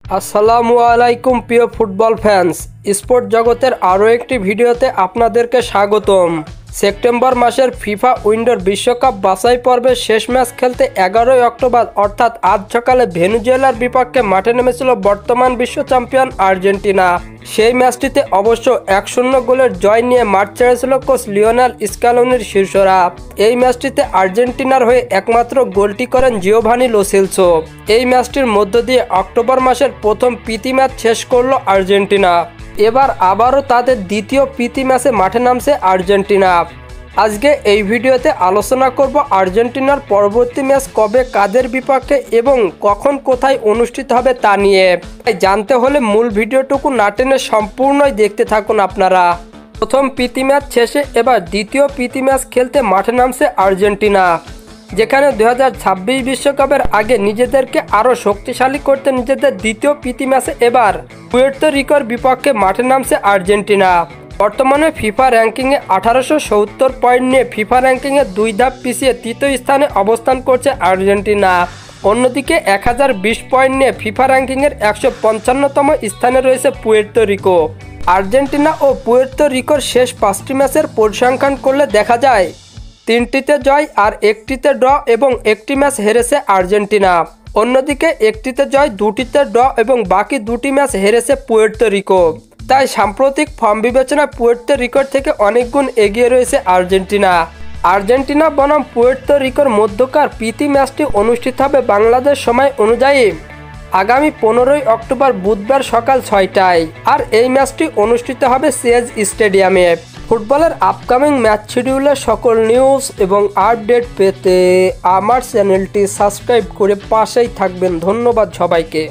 আসসালামু আলাইকুম প্রিয় ফুটবল ফ্যান্স, স্পোর্ট জগতের আরও একটি ভিডিওতে আপনাদেরকে স্বাগতম। সেপ্টেম্বর মাসের ফিফা উইন্ডোর বিশ্বকাপ বাছাই পর্বের শেষ ম্যাচ খেলতে 11ই অক্টোবর অর্থাৎ আজ সকালে ভেনেজুয়েলার বিপক্ষে মাঠে নেমেছিল বর্তমান বিশ্ব চ্যাম্পিয়ন আর্জেন্টিনা। সেই ম্যাচটিতে অবশ্য 1-0 গোলের জয় নিয়ে মাঠ ছেড়েছিল কোচ লিওনেল স্ক্যালোনির শিষ্যরা। এই ম্যাচটিতে আর্জেন্টিনার হয়ে একমাত্র গোলটি করেন জিওভানি লো সেলসো। এই ম্যাচটির মধ্য দিয়ে অক্টোবর মাসের প্রথম প্রীতি ম্যাচ শেষ করল আর্জেন্টিনা। এবার আবারও তাদের দ্বিতীয় প্রীতি ম্যাচে মাঠে নামছে আর্জেন্টিনা। আজকে এই ভিডিওতে আলোচনা করব আর্জেন্টিনার পরবর্তী ম্যাচ কবে, কাদের বিপক্ষে এবং কখন কোথায় অনুষ্ঠিত হবে তা নিয়ে। জানতে হলে মূল ভিডিওটুকু না টেনে সম্পূর্ণই দেখতে থাকুন আপনারা। প্রথম প্রীতি ম্যাচ শেষে এবার দ্বিতীয় প্রীতি ম্যাচ খেলতে মাঠে নামছে আর্জেন্টিনা, যেখানে 2026 বিশ্বকাপের আগে নিজেদেরকে আরও শক্তিশালী করতে নিজেদের দ্বিতীয় প্রীতি ম্যাচে এবার পুয়ের্তো রিকোর বিপক্ষে মাঠে নামছে আর্জেন্টিনা। বর্তমানে ফিফা র্যাঙ্কিংয়ে 1870 পয়েন্ট নিয়ে ফিফা র্যাঙ্কিংয়ে 2 ধাপ পিছিয়ে তৃতীয় স্থানে অবস্থান করছে আর্জেন্টিনা। অন্যদিকে 1020 পয়েন্ট নিয়ে ফিফা র্যাঙ্কিংয়ের 155তম স্থানে রয়েছে পুয়ের্তো রিকো। আর্জেন্টিনা ও পুয়ের্তো রিকোর শেষ 5টি ম্যাচের পরিসংখ্যান করলে দেখা যায় 3টিতে জয় আর 1টিতে ড্র এবং 1টি ম্যাচ হেরেছে আর্জেন্টিনা। অন্যদিকে 1টিতে জয়, 2টিতে ড্র এবং বাকি 2টি ম্যাচ হেরেছে পুয়ের্তো রিকো। তাই সাম্প্রতিক ফর্ম বিবেচনায় পুয়ের্তো রিকোর থেকে অনেক গুণ এগিয়ে রয়েছে আর্জেন্টিনা বনাম পুয়ের্তো রিকোর মধ্যকার প্রীতি ম্যাচটি অনুষ্ঠিত হবে বাংলাদেশ সময় অনুযায়ী আগামী 15ই অক্টোবর বুধবার সকাল 6টায়। আর এই ম্যাচটি অনুষ্ঠিত হবে সিএস স্টেডিয়ামে। ফুটবলের আপকামিং ম্যাচ শিডিউলের সকল নিউজ এবং আপডেট পেতে আমার চ্যানেলটি সাবস্ক্রাইব করে পাশেই থাকবেন। ধন্যবাদ সবাইকে।